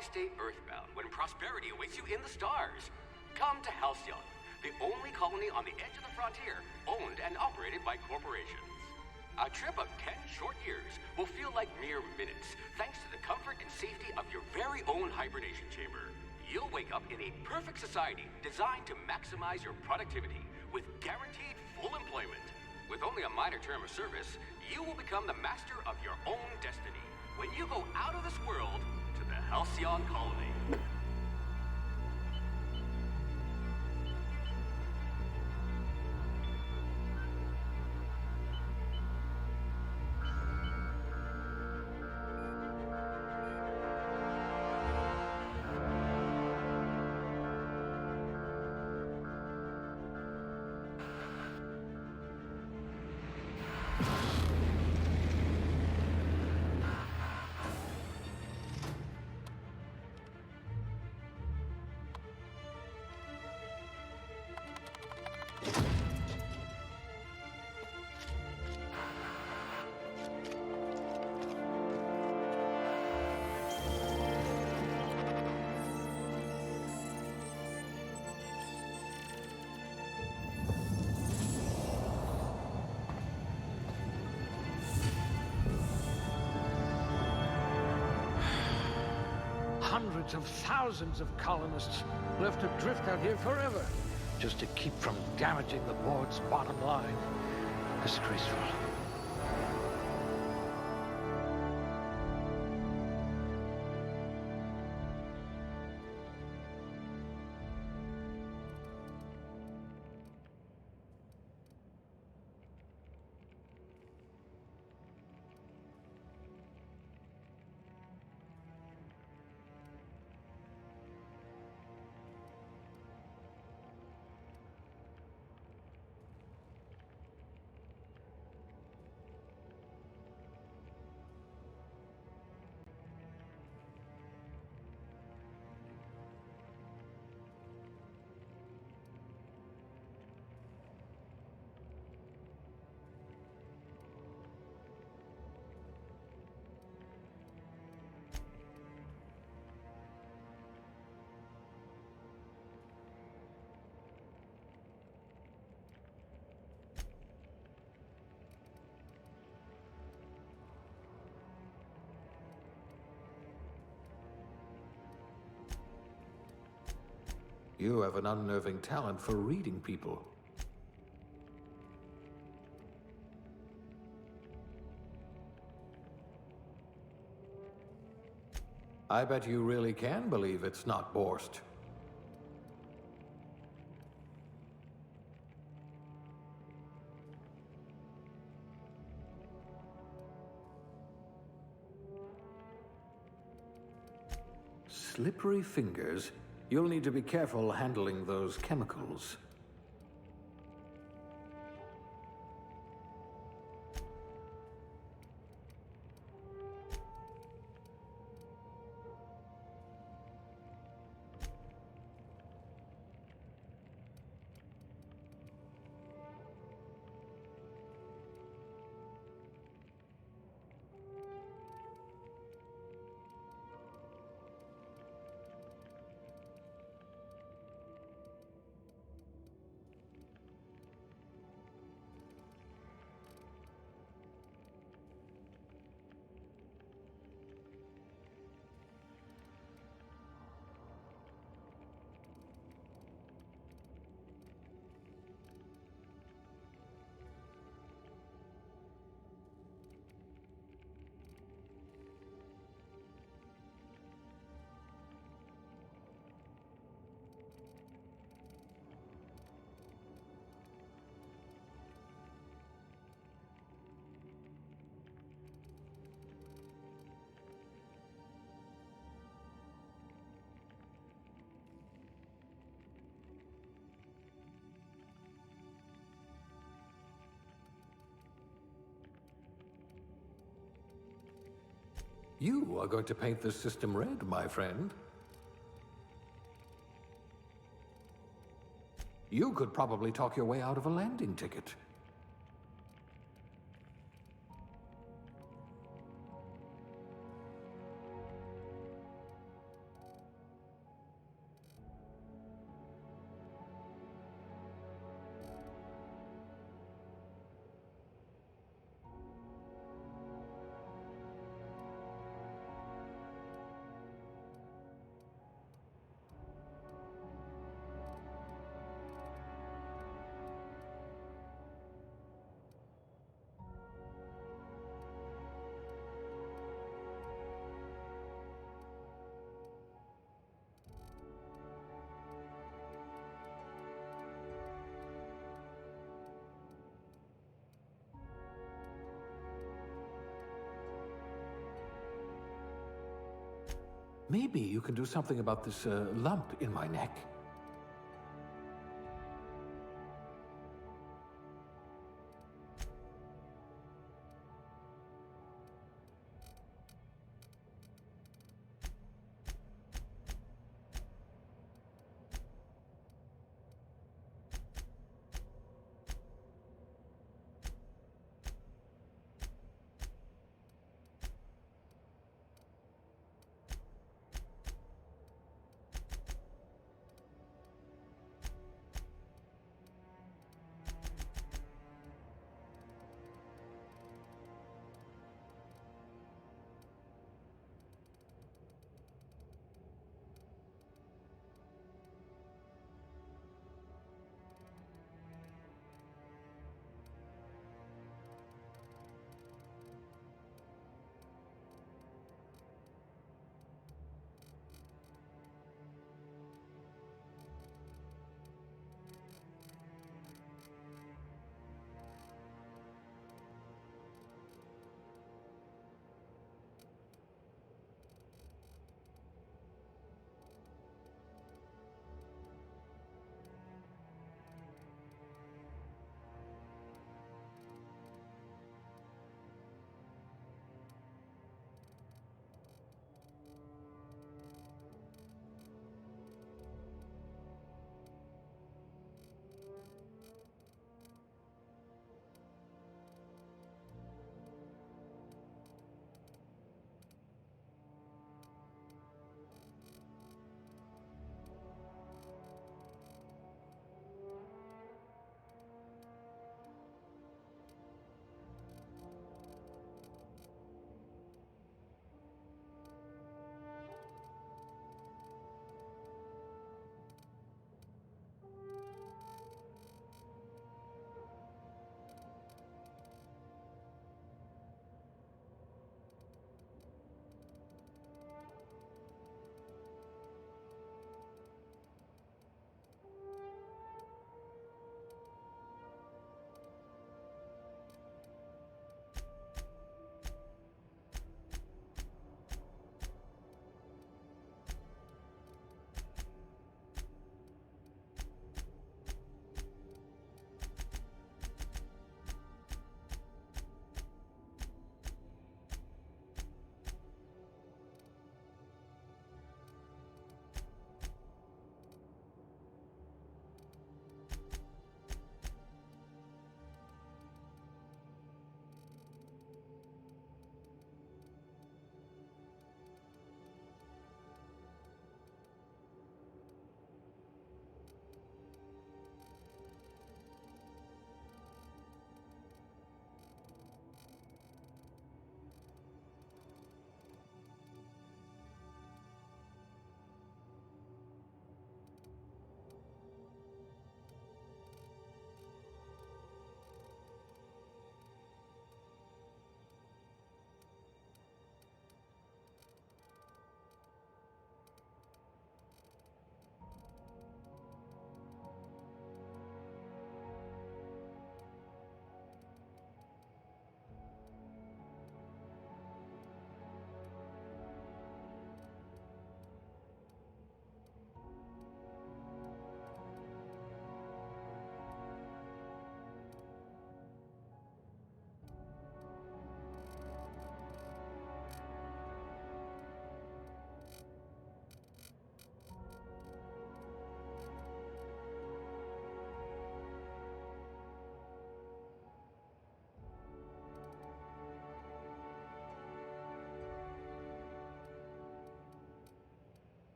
Why stay earthbound when prosperity awaits you in the stars? Come to Halcyon, the only colony on the edge of the frontier, owned and operated by corporations. A trip of 10 short years will feel like mere minutes, thanks to the comfort and safety of your very own hibernation chamber. You'll wake up in a perfect society designed to maximize your productivity, with guaranteed full employment. With only a minor term of service, you will become the master of your own destiny when you go out of this world to the Halcyon colony. Hundreds of thousands of colonists left adrift out here forever, just to keep from damaging the board's bottom line. Disgraceful. You have an unnerving talent for reading people. I bet you really can believe it's not Borst. Slippery fingers. You'll need to be careful handling those chemicals. You are going to paint this system red, my friend. You could probably talk your way out of a landing ticket. Maybe you can do something about this lump in my neck.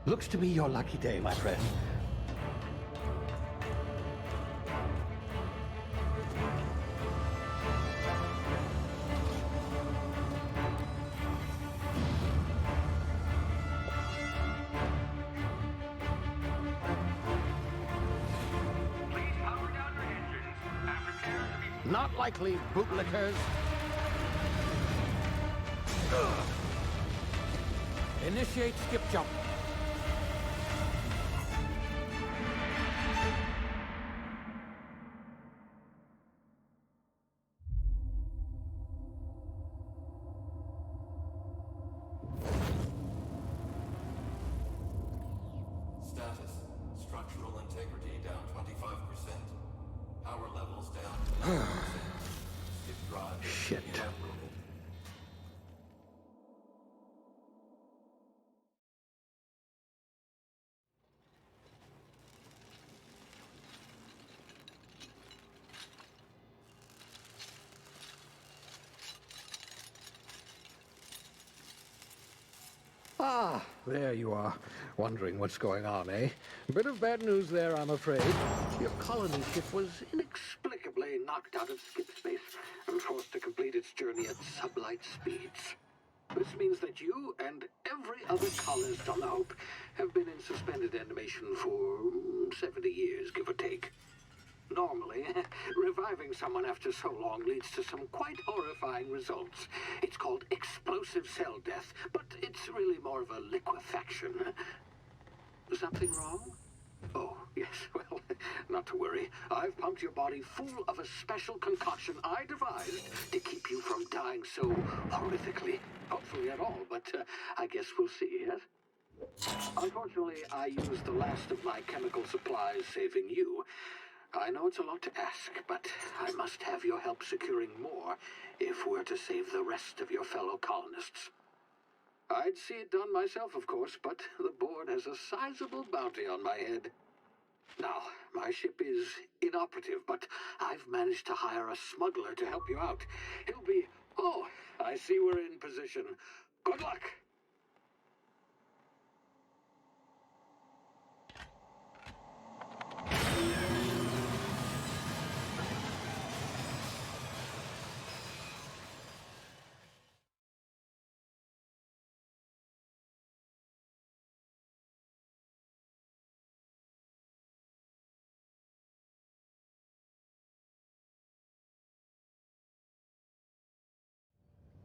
Looks to be your lucky day, my friend. Please power down your engines and prepare to be... Not likely, bootlickers. Initiate skip jump. Status. Structural integrity down 25%. Power levels down 11%. Skip drive Shit. inoperable. Ah, there you are. Wondering what's going on, eh? Bit of bad news there, I'm afraid. Your colony ship was inexplicably knocked out of skip space and forced to complete its journey at sublight speeds. This means that you and every other colonist on the Hope have been in suspended animation for 70 years, give or take. Normally, reviving someone after so long leads to some quite horrifying results. It's called explosive cell death, but it's really more of a liquefaction. Something wrong? Oh, yes, well, not to worry. I've pumped your body full of a special concoction I devised to keep you from dying so horrifically. Hopefully at all, but I guess we'll see, yes? Unfortunately, I used the last of my chemical supplies saving you. I know it's a lot to ask, but I must have your help securing more if we're to save the rest of your fellow colonists. I'd see it done myself, of course, but the board has a sizable bounty on my head. Now, my ship is inoperative, but I've managed to hire a smuggler to help you out. He'll be... Oh, I see we're in position. Good luck!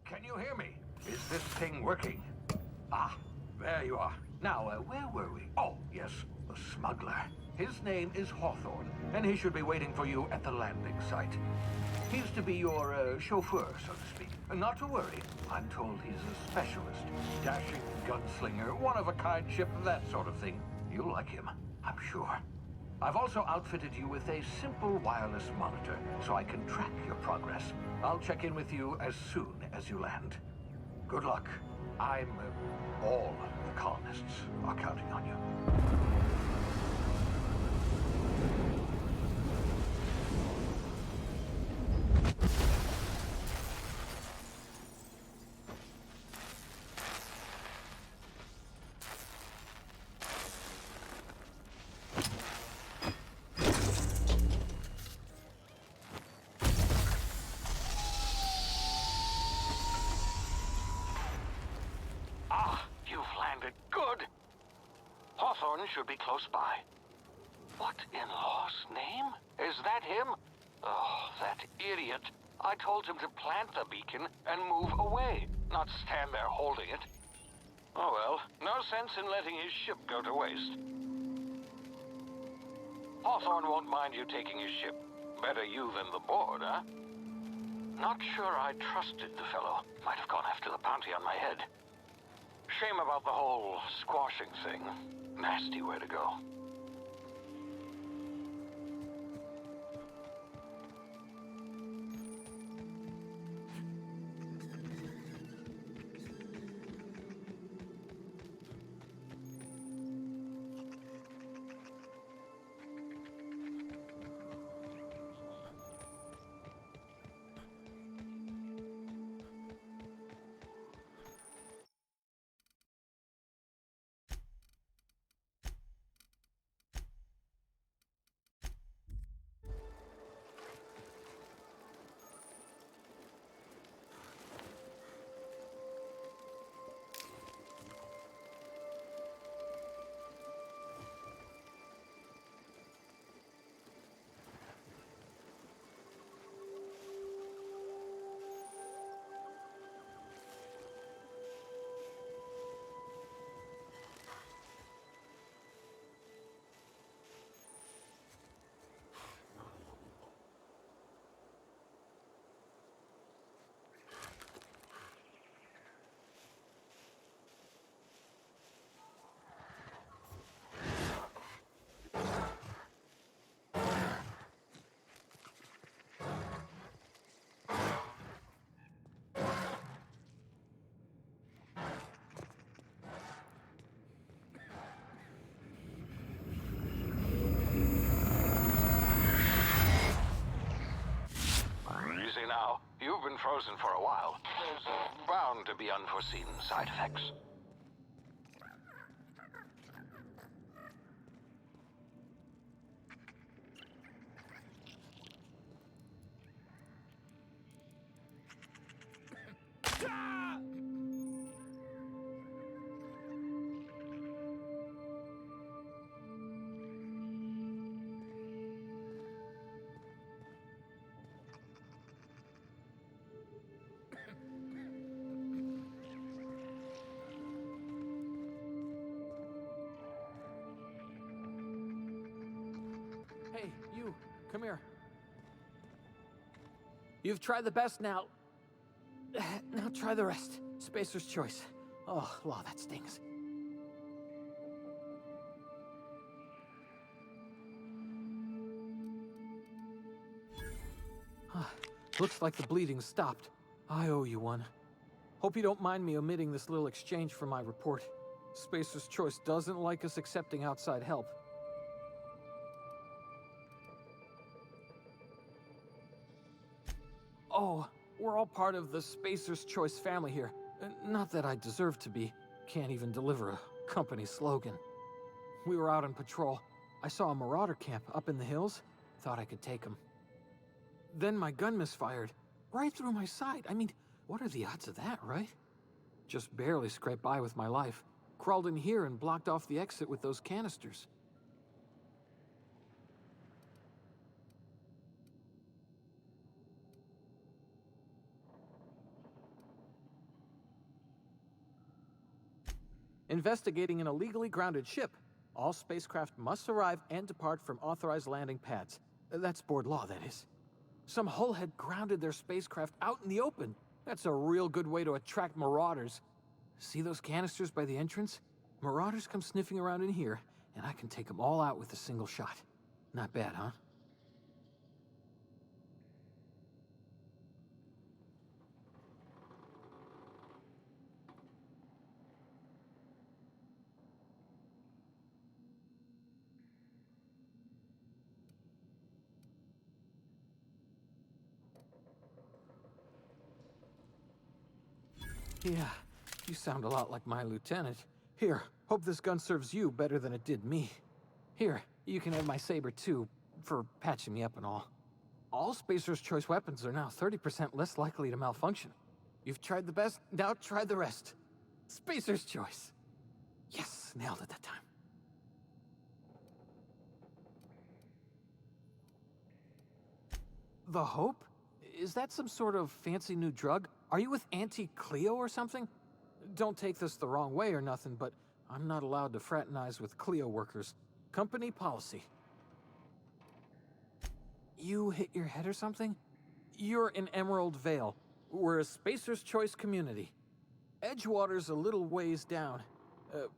Can you hear me? Is this thing working? Ah, there you are. Now, where were we? Oh, yes, the smuggler. His name is Hawthorne, and he should be waiting for you at the landing site. He's to be your chauffeur, so to speak. Not to worry. I'm told he's a specialist. Dashing gunslinger, one-of-a-kind ship, that sort of thing. You'll like him, I'm sure. I've also outfitted you with a simple wireless monitor, so I can track your progress. I'll check in with you as soon as you land. Good luck. All the colonists are counting on you. Hawthorne should be close by. What in law's name? Is that him? Oh, that idiot. I told him to plant the beacon and move away, not stand there holding it. Oh well, no sense in letting his ship go to waste. Hawthorne won't mind you taking his ship. Better you than the board, huh? Not sure I trusted the fellow. Might have gone after the bounty on my head. Shame about the whole squashing thing. Nasty way to go. frozen for a while. There's bound to be unforeseen side effects. Hey, you, come here. You've tried the best now. Now try the rest. Spacer's choice. Oh, law, that stings. Looks like the bleeding stopped. I owe you one. Hope you don't mind me omitting this little exchange from my report. Spacer's choice doesn't like us accepting outside help. Oh, we're all part of the Spacer's Choice family here. Not that I deserve to be. Can't even deliver a company slogan. We were out on patrol. I saw a marauder camp up in the hills. Thought I could take them. Then my gun misfired. Right through my side. I mean, what are the odds of that, right? Just barely scraped by with my life. Crawled in here and blocked off the exit with those canisters. Investigating an illegally grounded ship. All spacecraft must arrive and depart from authorized landing pads. That's board law, that is. Some hullhead grounded their spacecraft out in the open. That's a real good way to attract marauders. See those canisters by the entrance? Marauders come sniffing around in here, and I can take them all out with a single shot. Not bad, huh? Yeah, you sound a lot like my lieutenant. Here, hope this gun serves you better than it did me. Here, you can have my saber too, for patching me up and all. All Spacer's Choice weapons are now 30% less likely to malfunction. You've tried the best, now try the rest. Spacer's Choice. Yes, nailed it that time. The Hope? Is that some sort of fancy new drug? Are you with Auntie Cleo or something? Don't take this the wrong way or nothing, but I'm not allowed to fraternize with Cleo workers. Company policy. You hit your head or something? You're in Emerald Vale. We're a Spacer's Choice community. Edgewater's a little ways down.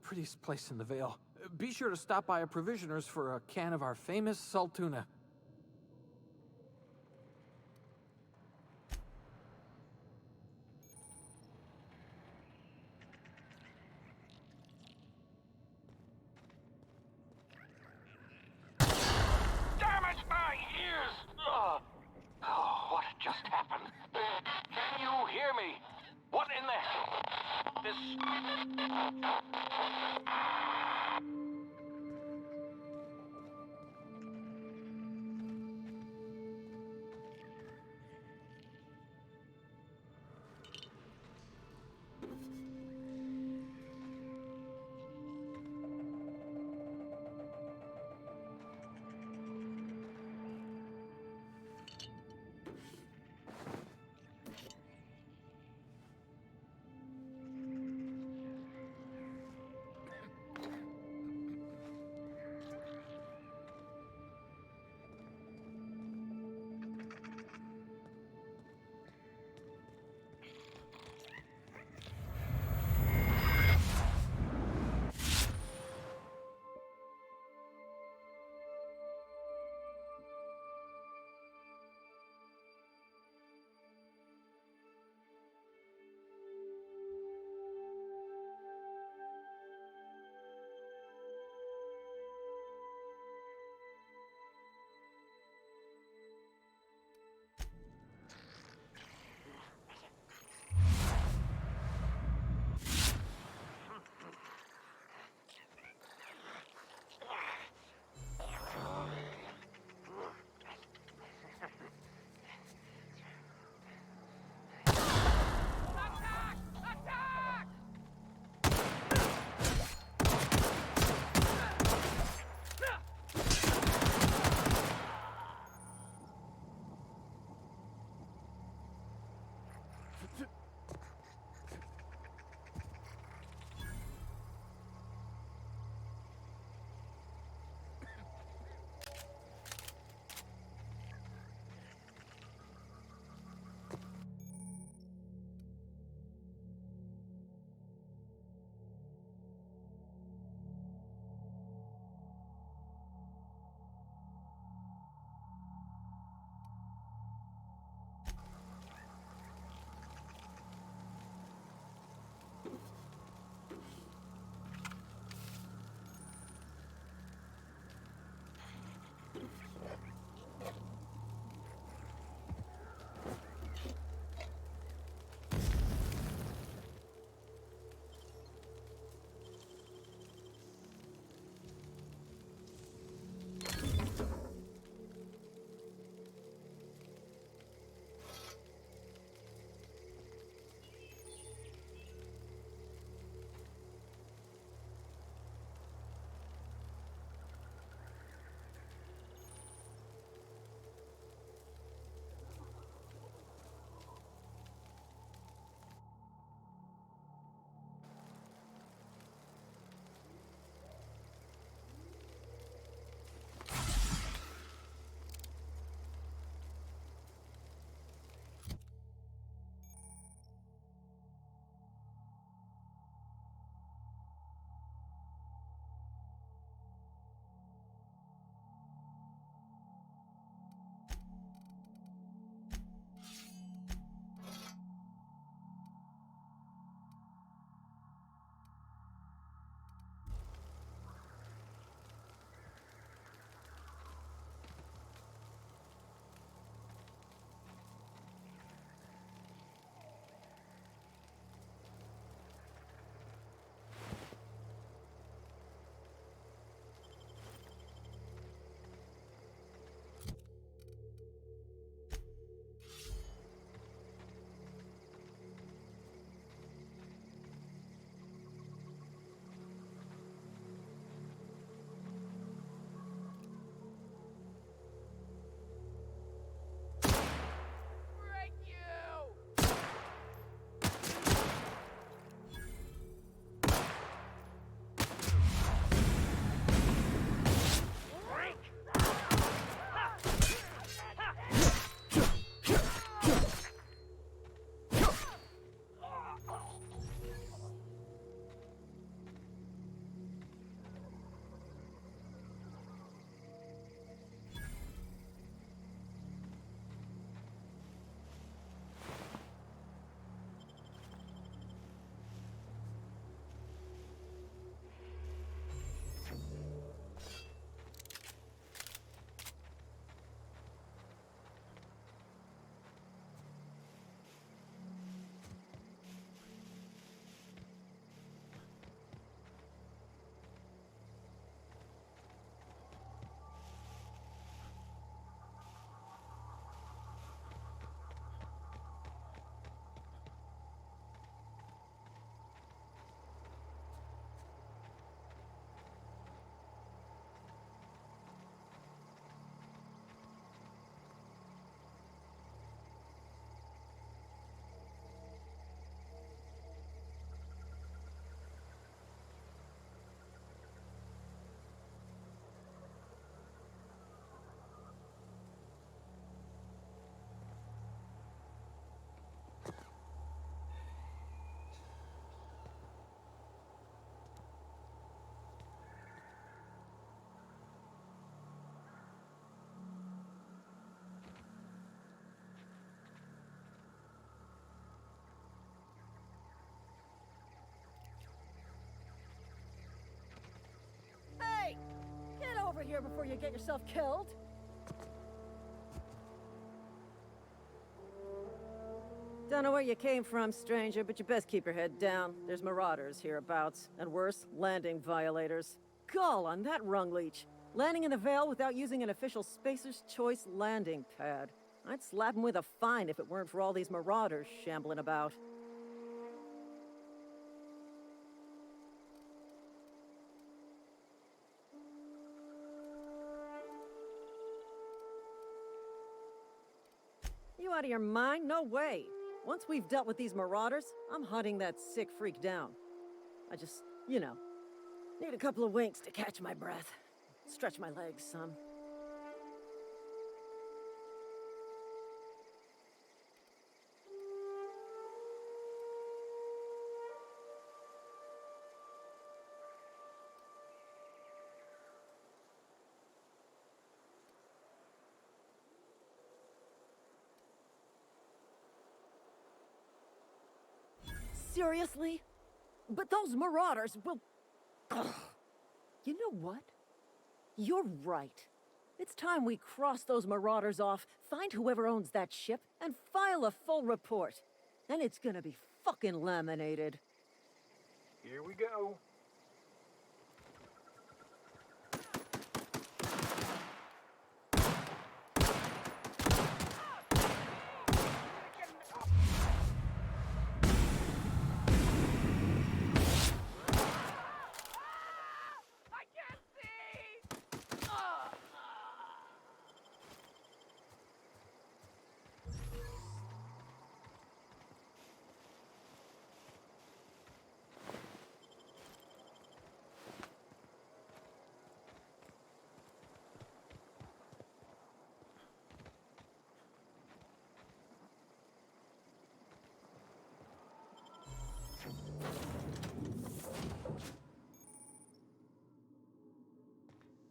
Prettiest place in the Vale. Be sure to stop by a provisioner's for a can of our famous salt tuna. Damn it, my ears! Oh, what just happened? Can you hear me? What in the hell? here before you get yourself killed. Don't know where you came from, stranger, but you best keep your head down. There's marauders hereabouts, and worse, landing violators. Gall on that rung leech. Landing in the Vale without using an official Spacer's Choice landing pad. I'd slap him with a fine if it weren't for all these marauders shambling about. You out of your mind? No way. Once we've dealt with these marauders, I'm hunting that sick freak down. I just, need a couple of winks to catch my breath. Stretch my legs some. Seriously? But those marauders will... Ugh. You know what? You're right. It's time we cross those marauders off, find whoever owns that ship, and file a full report. And it's gonna be fucking laminated. Here we go.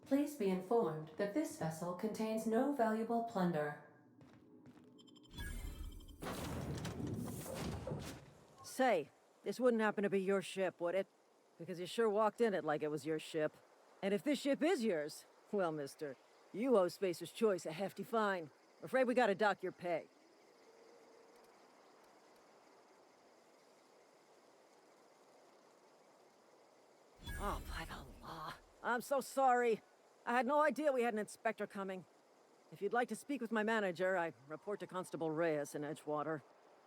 Please be informed that this vessel contains no valuable plunder. Say, this wouldn't happen to be your ship, would it? Because you sure walked in it like it was your ship. And if this ship is yours, well, mister, you owe Spacer's Choice a hefty fine. Afraid we gotta dock your pay. Oh, by the law. I'm so sorry. I had no idea we had an inspector coming. If you'd like to speak with my manager, I report to Constable Reyes in Edgewater.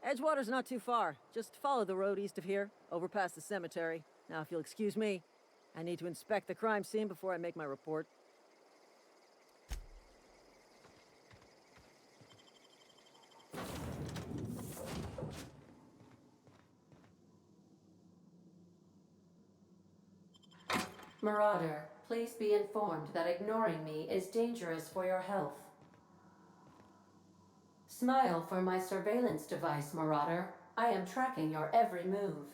Edgewater's not too far. Just follow the road east of here, over past the cemetery. Now, if you'll excuse me, I need to inspect the crime scene before I make my report. Marauder, please be informed that ignoring me is dangerous for your health. Smile for my surveillance device, Marauder. I am tracking your every move.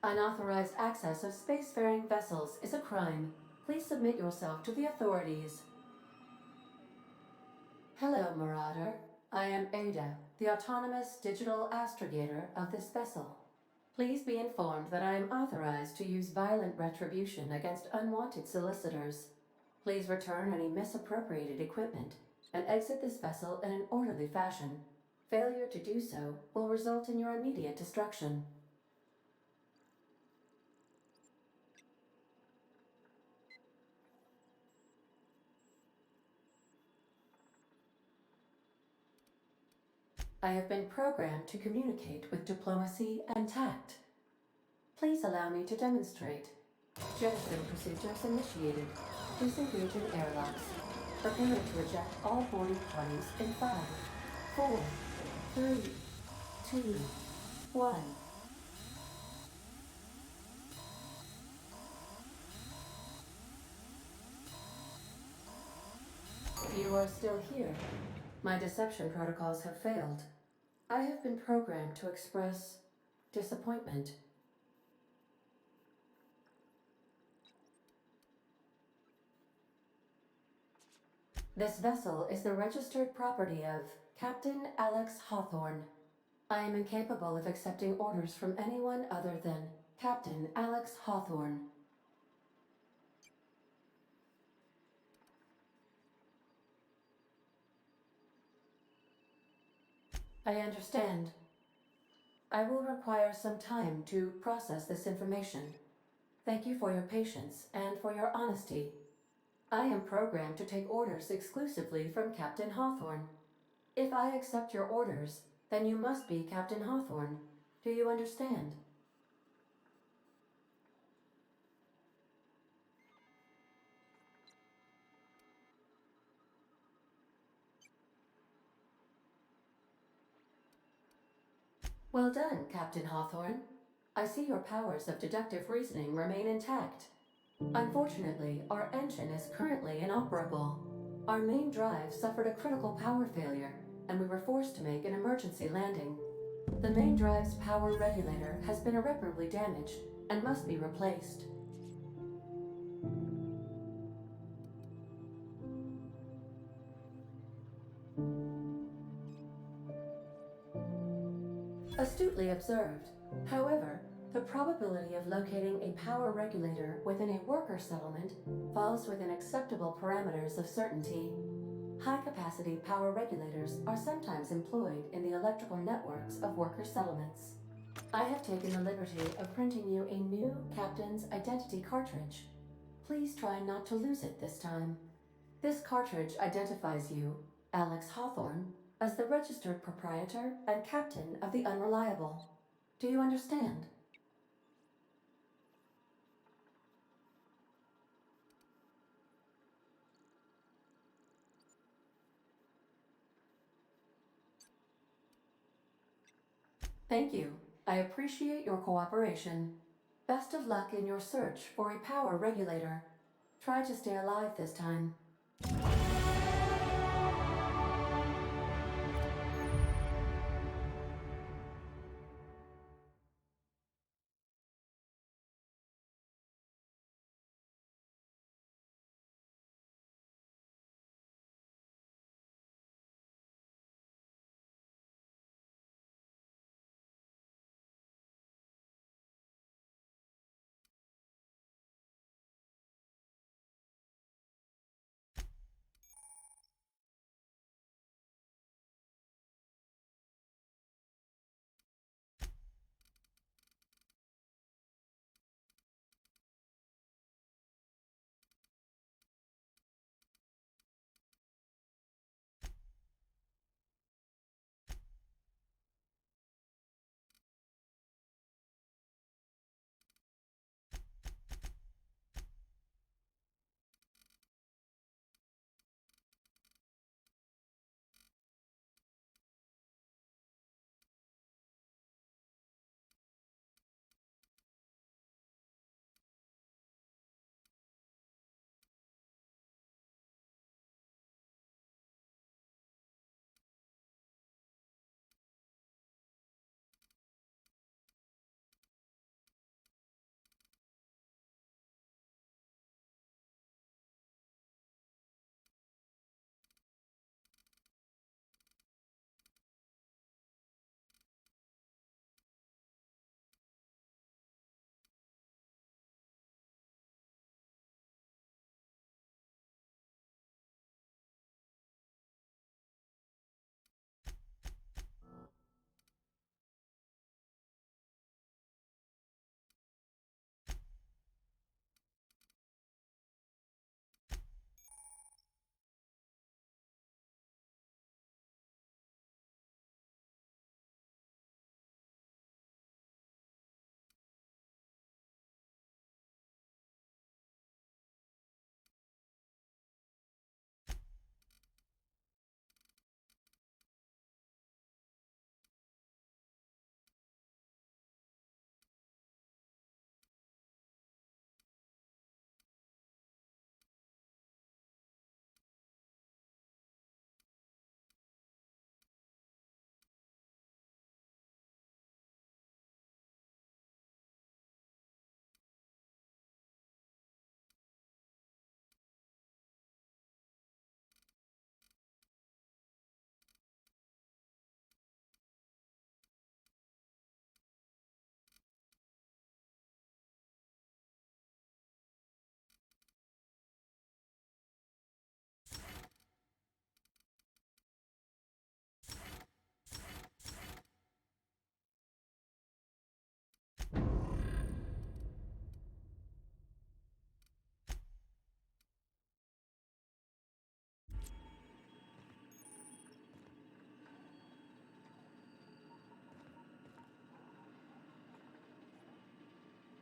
Unauthorized access of spacefaring vessels is a crime. Please submit yourself to the authorities. Hello, Marauder. I am Ada, the autonomous digital astrogator of this vessel. Please be informed that I am authorized to use violent retribution against unwanted solicitors. Please return any misappropriated equipment and exit this vessel in an orderly fashion. Failure to do so will result in your immediate destruction. I have been programmed to communicate with diplomacy and tact. Please allow me to demonstrate. Jettison procedures initiated. Disengage in airlocks. Prepare to eject all boarding parties in 5, 4, 3, 2, 1. You are still here. My deception protocols have failed. I have been programmed to express disappointment. This vessel is the registered property of Captain Alex Hawthorne. I am incapable of accepting orders from anyone other than Captain Alex Hawthorne. I understand. I will require some time to process this information. Thank you for your patience and for your honesty. I am programmed to take orders exclusively from Captain Hawthorne. If I accept your orders, then you must be Captain Hawthorne. Do you understand? Well done, Captain Hawthorne. I see your powers of deductive reasoning remain intact. Unfortunately, our engine is currently inoperable. Our main drive suffered a critical power failure, and we were forced to make an emergency landing. The main drive's power regulator has been irreparably damaged and must be replaced. Astutely observed. However, the probability of locating a power regulator within a worker settlement falls within acceptable parameters of certainty. High-capacity power regulators are sometimes employed in the electrical networks of worker settlements. I have taken the liberty of printing you a new Captain's Identity cartridge. Please try not to lose it this time. This cartridge identifies you, Alex Hawthorne, as the registered proprietor and captain of the Unreliable. Do you understand? Thank you. I appreciate your cooperation. Best of luck in your search for a power regulator. Try to stay alive this time.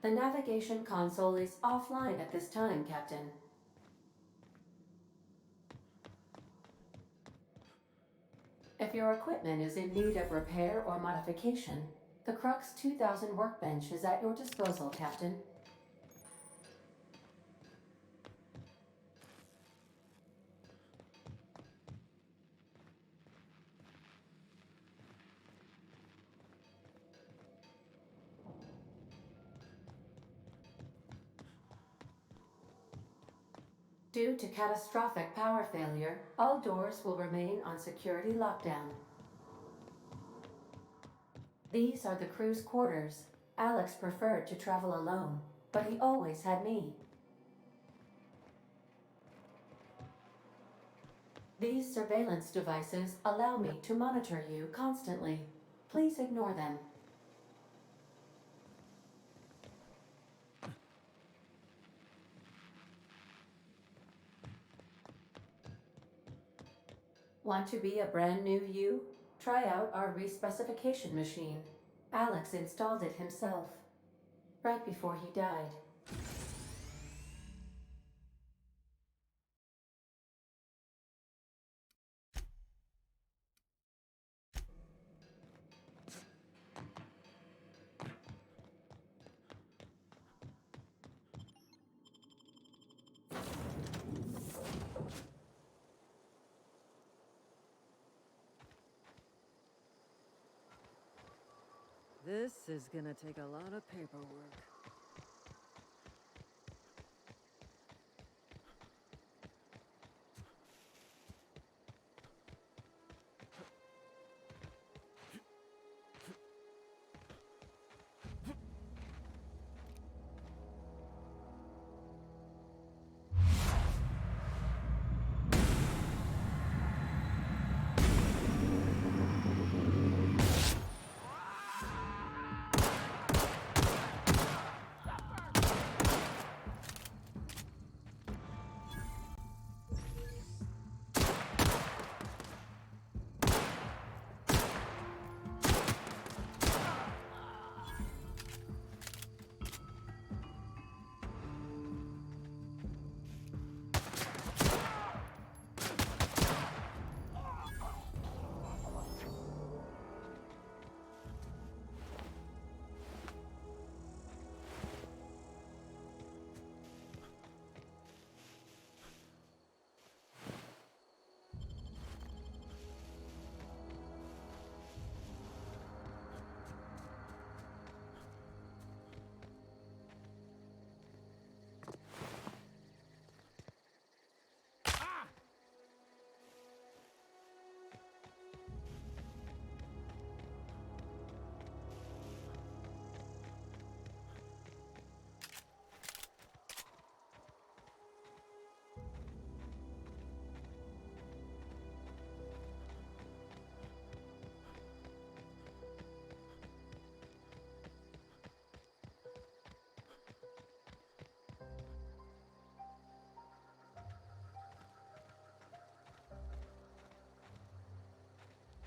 The navigation console is offline at this time, Captain. If your equipment is in need of repair or modification, the Crux 2000 workbench is at your disposal, Captain. Due to catastrophic power failure, all doors will remain on security lockdown. These are the crew's quarters. Alex preferred to travel alone, but he always had me. These surveillance devices allow me to monitor you constantly. Please ignore them. Want to be a brand new you? Try out our respecification machine. Alex installed it himself, right before he died. This is gonna take a lot of paperwork.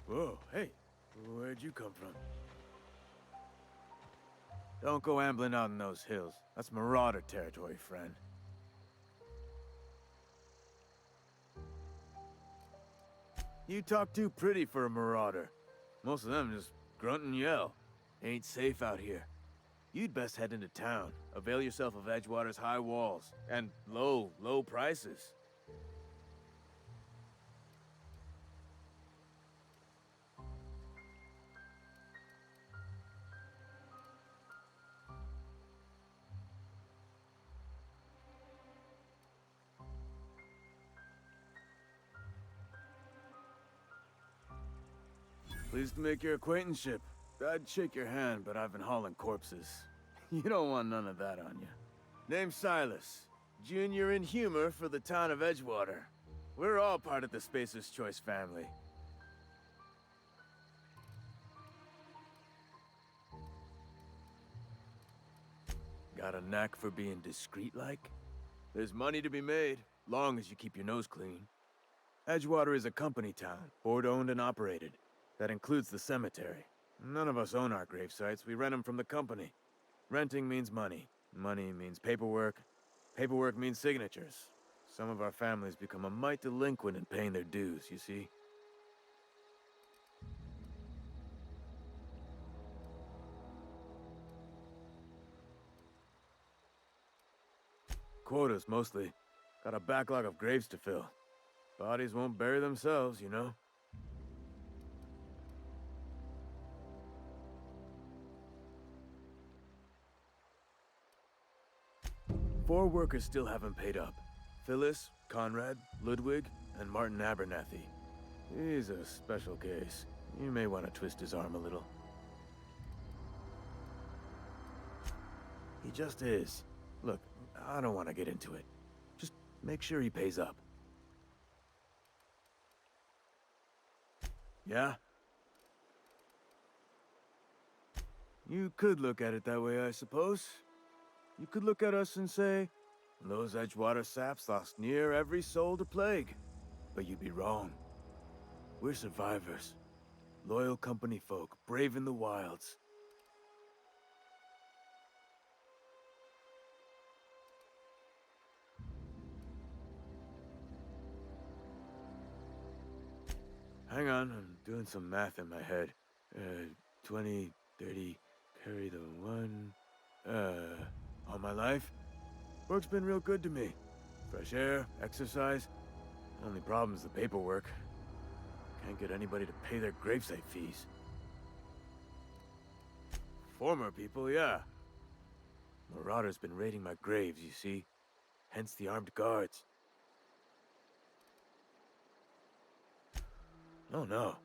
Whoa, hey, where'd you come from? Don't go ambling out in those hills. That's Marauder territory, friend. You talk too pretty for a Marauder. Most of them just grunt and yell. Ain't safe out here. You'd best head into town. Avail yourself of Edgewater's high walls. And low prices. Pleased to make your acquaintanceship. I'd shake your hand, but I've been hauling corpses. You don't want none of that on you. Name's Silas. Junior in humor for the town of Edgewater. We're all part of the Spacer's Choice family. Got a knack for being discreet-like? There's money to be made, long as you keep your nose clean. Edgewater is a company town, board-owned and operated. That includes the cemetery. None of us own our grave sites, we rent them from the company. Renting means money. Money means paperwork. Paperwork means signatures. Some of our families become a mite delinquent in paying their dues, you see? Quotas, mostly. Got a backlog of graves to fill. Bodies won't bury themselves, you know? 4 workers still haven't paid up. Phyllis, Conrad, Ludwig, and Martin Abernathy. He's a special case. You may want to twist his arm a little. He just is. Look, I don't want to get into it. Just make sure he pays up. Yeah? You could look at it that way, I suppose. You could look at us and say, those Edgewater saps lost near every soul to plague. But you'd be wrong. We're survivors. Loyal company folk, brave in the wilds. Hang on, I'm doing some math in my head. 20, 30, carry the 1. All my life? Work's been real good to me. Fresh air, exercise. Only problem's the paperwork. Can't get anybody to pay their gravesite fees. Former people, yeah. Marauders been raiding my graves, you see. Hence the armed guards. Oh no.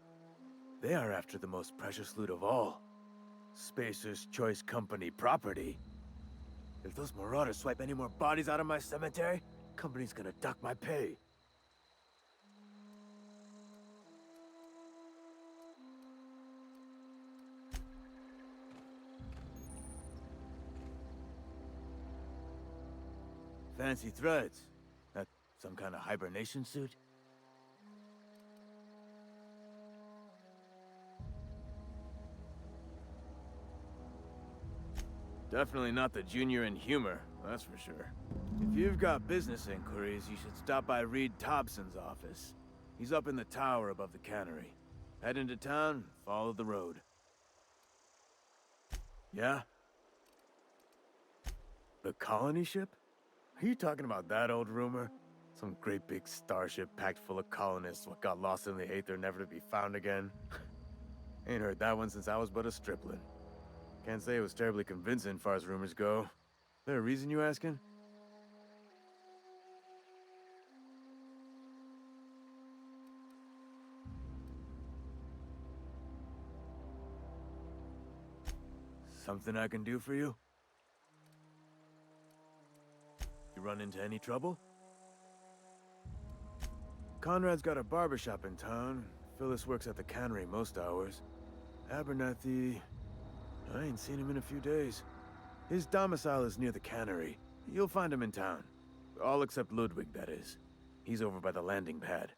They are after the most precious loot of all. Spacer's Choice Company property. If those marauders swipe any more bodies out of my cemetery, company's gonna duck my pay. Fancy threads. That some kind of hibernation suit? Definitely not the junior in humor, that's for sure. If you've got business inquiries, you should stop by Reed Thompson's office. He's up in the tower above the cannery. Head into town, follow the road. Yeah? The colony ship? Are you talking about that old rumor? Some great big starship packed full of colonists what got lost in the Aether never to be found again? Ain't heard that one since I was but a stripling. Can't say it was terribly convincing, far as rumors go. There a reason you asking? Something I can do for you? You run into any trouble? Conrad's got a barbershop in town. Phyllis works at the cannery most hours. Abernathy... I ain't seen him in a few days. His domicile is near the cannery. You'll find him in town. All except Ludwig, that is. He's over by the landing pad.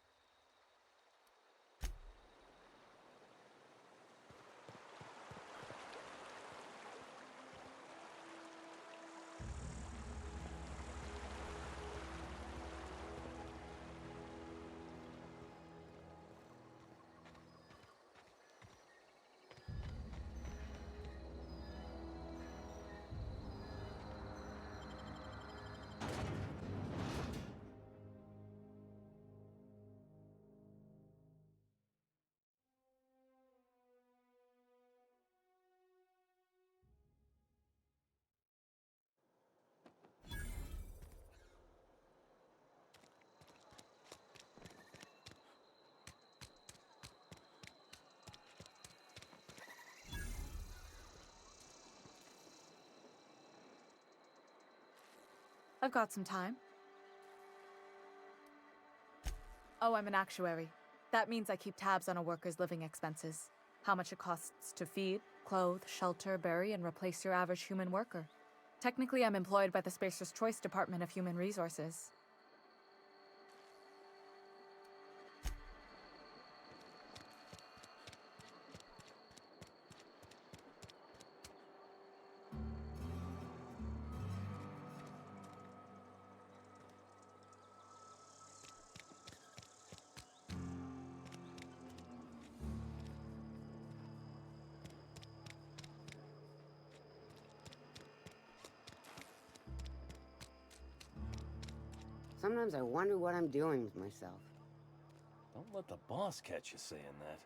I've got some time. Oh, I'm an actuary. That means I keep tabs on a worker's living expenses. How much it costs to feed, clothe, shelter, bury, and replace your average human worker. Technically, I'm employed by the Spacer's Choice Department of Human Resources. Sometimes I wonder what I'm doing with myself. Don't let the boss catch you saying that.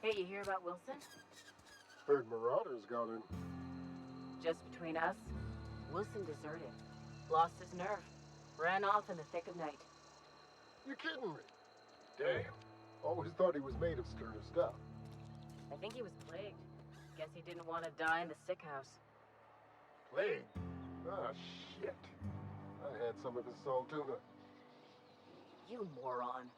Hey, you hear about Wilson? Heard Marauders got in. Just between us, Wilson deserted. Lost his nerve. Ran off in the thick of night. You kidding me? Damn. Always thought he was made of sterner stuff. I think he was plagued. Guess he didn't want to die in the sick house. Plague? Ah, shit. I had some of his salt tuna. You moron.